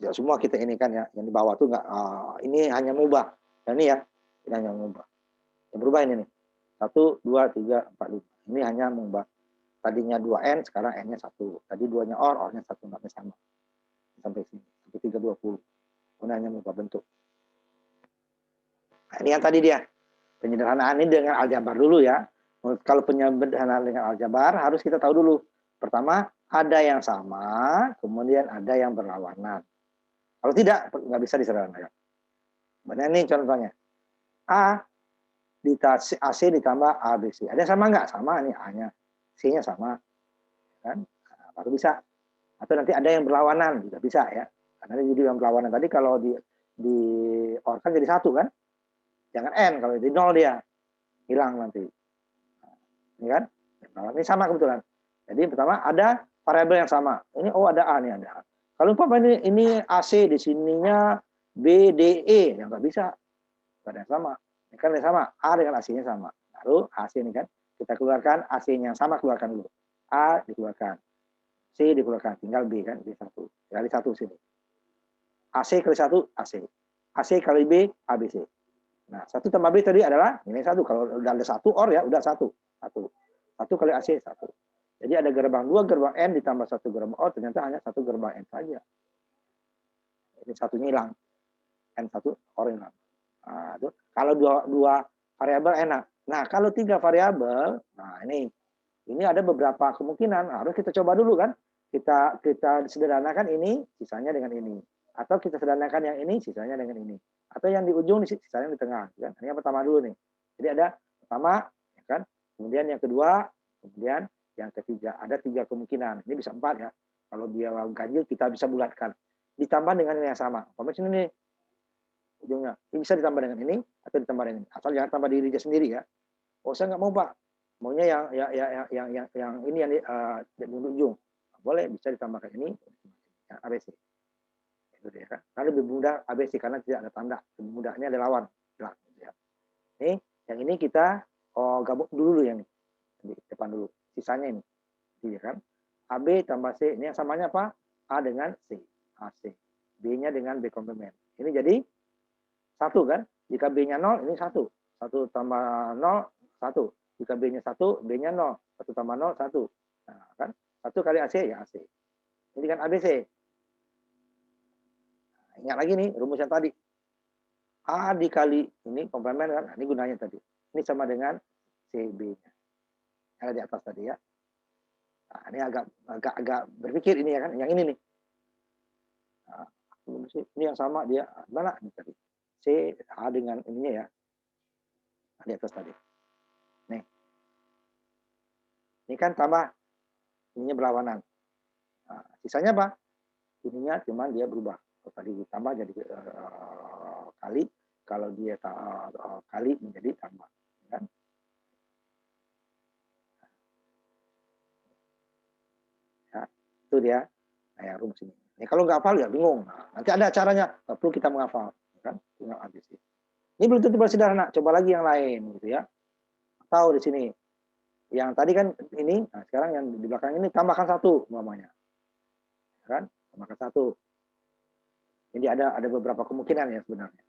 Ya semua kita ini kan ya. Yang di bawah tuh nggak, ini hanya mengubah. Dan ini ya, ini hanya mengubah. Yang berubah ini nih. 1, 2, 3, 4, 5. Ini hanya mengubah. Tadinya 2n, sekarang n-nya 1. Tadi 2-nya or-nya 1, not-nya sama. Sampai sini. Sampai 320. Ini hanya mengubah bentuk. Nah, ini yang tadi dia. Penyederhanaan ini dengan aljabar dulu ya. Kalau penyederhanaan dengan aljabar harus kita tahu dulu. Pertama, ada yang sama, kemudian ada yang berlawanan. Kalau tidak, nggak bisa disederhanakan. Benar nih contohnya. A AC ditambah ABC. Ada yang sama nggak? Sama nih A-nya. C-nya sama. Kan? Nah, baru bisa. Atau nanti ada yang berlawanan. Juga bisa ya. Karena jadi yang berlawanan. Tadi kalau di or kan jadi 1 kan? Jangan N. Kalau jadi 0 dia. Hilang nanti. Ini kan? Ini sama kebetulan. Jadi pertama ada variabel yang sama. Ini ada A nih, ada A. Kalau umpamanya ini AC di sininya B, D, E. Ya nggak bisa. Nggak ada yang sama. Ini kan yang sama. A dengan AC-nya sama. Lalu AC ini kan. Kita keluarkan AC-nya sama, keluarkan dulu. A dikeluarkan. C dikeluarkan. Tinggal B kan. B1. Kali 1 sini. AC kali 1, AC. AC kali B, ABC. Nah, 1 tambah B tadi adalah nilai 1. Kalau udah ada 1 or ya, udah 1. 1 kali AC 1. Jadi ada gerbang 2 gerbang N ditambah 1 gerbang O, ternyata hanya 1 gerbang N saja. Ini satunya hilang. N1 or hilang. Nah, itu. Kalau dua variabel enak. Nah, kalau 3 variabel, nah ini ada beberapa kemungkinan. Harus kita coba dulu kan. Kita sederhanakan ini, sisanya dengan ini. Atau kita sederhanakan yang ini, sisanya dengan ini. Atau yang di ujung, sisanya di tengah. Kan? Ini yang pertama dulu nih. Jadi ada pertama, ya kan? Kemudian yang kedua, kemudian yang ketiga. Ada 3 kemungkinan. Ini bisa 4 ya. Kalau dia ganjil, kita bisa bulatkan. Ditambah dengan yang sama. Umpamanya ini ujungnya. Ini bisa ditambah dengan ini atau ditambah dengan ini. Asal jangan tambah dirinya sendiri ya. Oh, saya nggak mau Pak. Maunya yang ini yang di ujung. Boleh, bisa ditambahkan ini yang ABC. Itu dia kan. Karena lebih mudah ABC karena tidak ada tanda. Lebih mudahnya ada lawan. Ya. Ini yang ini kita gabung dulu yang ini. Di depan dulu. Sisanya ini. Iya kan? AB tambah C. Ini yang samanya apa? A dengan C. AC. B-nya dengan B komplement. Ini jadi 1 kan? Jika B-nya 0, ini 1. 1 tambah 0, 1. Jika B-nya 1, B-nya 0. 1 tambah 0, 1. Nah, kan? 1 kali AC, ya AC. Ini kan ABC. Nah, ingat lagi nih, rumus yang tadi. A dikali, ini komplement kan? Nah, ini gunanya tadi. Ini sama dengan CB-nya. Yang ada di atas tadi ya. Nah, ini agak berpikir ini ya kan? Yang ini nih. Nah, ini yang sama dia. Mana? Ini tadi. C, A dengan ininya ya. Di atas tadi. Nih. Ini kan tambah. Ininya berlawanan. Nah, sisanya apa? Ininya cuma dia berubah. Kalau tadi ditambah jadi kali. Kalau dia kali menjadi tambah. Kan? Ya, itu dia. Nah, ya, rumus ini. Kalau nggak hafal ya bingung. Nah, nanti ada caranya. Nggak perlu kita menghafal. Kan? Tinggal habis. Ini belum tentu bersederhana, coba lagi yang lain gitu ya. Atau di sini. Yang tadi kan ini, nah sekarang yang di belakang ini tambahkan 1 umpamanya. Kan? Tambahkan 1. Jadi ada beberapa kemungkinan ya sebenarnya.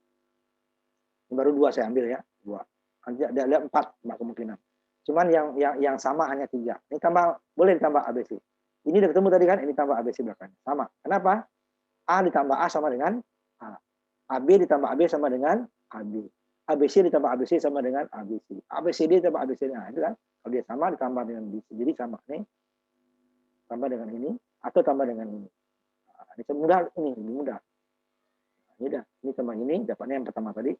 Ini baru 2 saya ambil ya, 2. Ada 4 kemungkinan. Cuman yang sama hanya 3. Ini tambah, boleh ditambah ABC. Ini udah ketemu tadi kan, ini tambah ABC belakangnya. Sama. Kenapa? A ditambah A sama dengan A. AB ditambah AB sama dengan AB. ABC ditambah ABC sama dengan ABC. ABCD ditambah ABCD. Nah, itu kan. Kalau dia sama ditambah dengan BC. Jadi sama nih. Tambah dengan ini atau tambah dengan ini. Nah, ini mudah, ini lebih mudah. Nah, ini dah. Ini tambah ini, dapatnya yang pertama tadi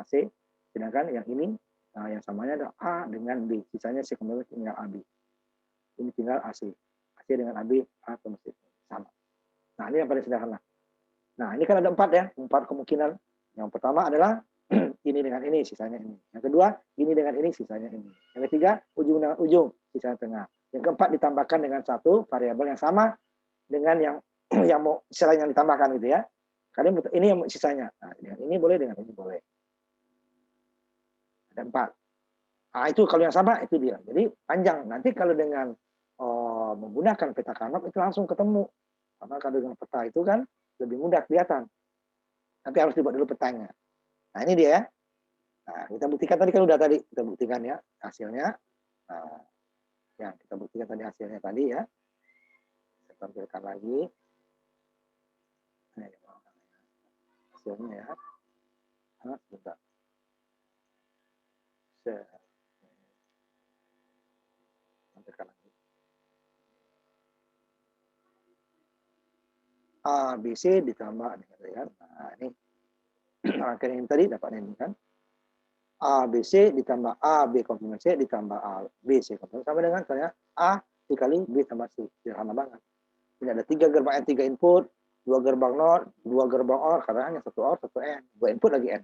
AC. Sedangkan yang ini, nah yang samanya ada A dengan B. Sisanya C kembali tinggal AB. Ini tinggal AC. AC dengan AB, A sama C. Sama. Nah, ini yang paling sederhana. Nah, ini kan ada 4 ya, 4 kemungkinan. Yang pertama adalah ini dengan ini, sisanya ini. Yang kedua, ini dengan ini, sisanya ini. Yang ketiga, ujung dengan ujung, sisanya tengah. Yang keempat, ditambahkan dengan 1 variabel yang sama dengan yang mau istilahnya yang ditambahkan gitu ya. Kalian ini yang sisanya. Nah, dengan ini boleh, dengan ini boleh. Ada 4. Nah, itu kalau yang sama itu dia. Jadi panjang. Nanti kalau dengan menggunakan peta Carnot itu langsung ketemu. Karena kalau dengan peta itu kan lebih mudah kelihatan. Tapi harus dibuat dulu petanya. Nah, ini dia ya. Nah, kita buktikan tadi kan udah tadi. Kita buktikan ya hasilnya. Nah, yang kita buktikan tadi hasilnya tadi ya. Saya tampilkan lagi. Nah, hasilnya ya. Nah, sebentar. Saya tampilkan lagi. A, B, C ditambah ya. Nah, ini rangkaian ini tadi dapat ini kan. A, B, C ditambah A, B komplement C ditambah A, B, C komplement sama dengan misalnya A dikali B tambah C. Sederhana banget. Ini ada 3 gerbang N, 3 input, 2 gerbang NOR, 2 gerbang OR, karena hanya 1 OR, 1 N. 2 input lagi N.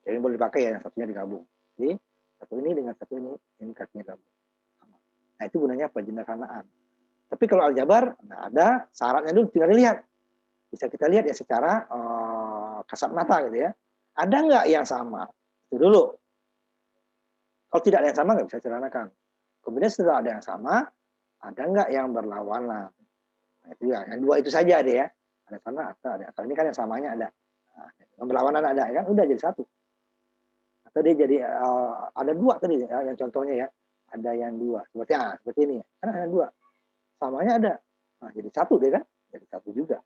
Jadi boleh dipakai ya, yang satunya digabung. Jadi, satu ini dengan satu ini kakinya gabung. Nah, itu gunanya penyederhanaan. Tapi kalau aljabar, nah ada syaratnya dulu, tinggal dilihat. Bisa kita lihat ya secara kasat mata gitu ya. Ada nggak yang sama? Itu dulu. Kalau tidak ada yang sama, nggak bisa sederhanakan. Kemudian setelah ada yang sama, ada nggak yang berlawanan? Nah, itu ya, yang 2 itu saja deh ya. Ada sama atau ada. Kalau ini kan yang samanya ada. Nah, yang berlawanan ada, kan udah jadi 1. Atau dia jadi ada 2 tadi ya, yang contohnya ya. Ada yang 2. Seperti ini ya. Karena ada 2. Samanya ada. Nah, jadi 1 deh kan. Jadi 1 juga.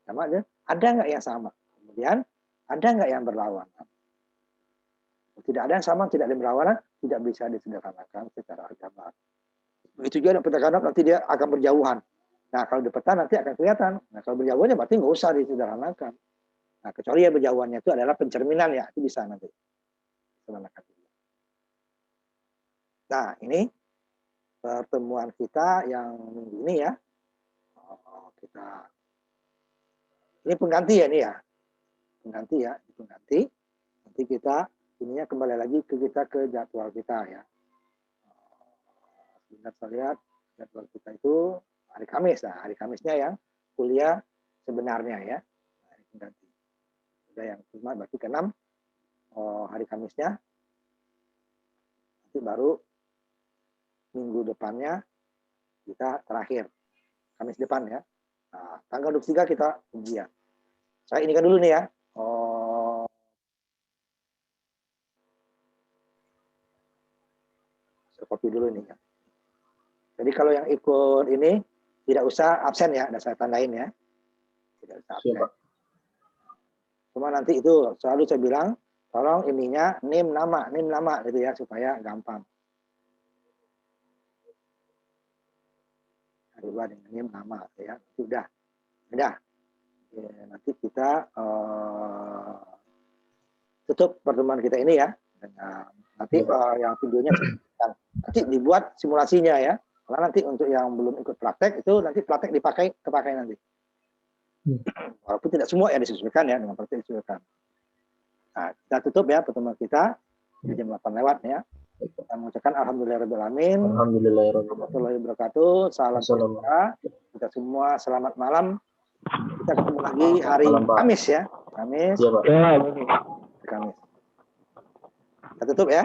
Sama aja. Ada nggak yang sama? Kemudian ada nggak yang berlawanan? Tidak ada yang sama, tidak ada yang berlawanan, tidak bisa disederhanakan secara aljabar. Begitu juga dengan peta Carnot, nanti dia akan berjauhan. Nah, kalau di peta nanti akan kelihatan. Nah, kalau berjauhannya berarti nggak usah disederhanakan. Nah, kecuali ya berjauhannya itu adalah pencerminan ya, itu bisa nanti. Nah, ini pertemuan kita yang minggu ini ya. Ini pengganti ya, ini ya. Pengganti ya, pengganti. Nanti kita ininya kembali lagi ke jadwal kita ya. Sebentar saya lihat jadwal kita itu hari Kamis. Nah, hari Kamisnya yang kuliah sebenarnya ya. Nah, ini pengganti. Sudah yang cuma berarti ke-6 hari Kamisnya. Nanti baru minggu depannya kita terakhir. Kamis depan ya. Nah, tanggal 23 kita ujian. Saya ini kan dulu nih ya. Saya copy dulu nih ya. Jadi kalau yang ikut ini tidak usah absen ya, ada saya tandain ya. Tidak usah absen. Cuma nanti itu selalu saya bilang, tolong ininya name nama gitu ya supaya gampang. Dua dengan name nama ya, sudah. Ya, nanti kita tutup pertemuan kita ini ya. Dan, nanti yang videonya nanti dibuat simulasinya ya. Karena nanti untuk yang belum ikut praktek itu nanti praktek kepakai nanti. Walaupun tidak semua yang disesuaikan ya dengan praktek disesuaikan. Nah, kita tutup ya pertemuan kita di jam 8 lewat ya. Kita mengucapkan alhamdulillahirobbilalamin. Warahmatullahi wabarakatuh. Salam sejahtera. Kita semua selamat malam. Kita ketemu lagi hari Kamis ya. Kamis. Iya, Pak. Kamis. Kita tutup ya.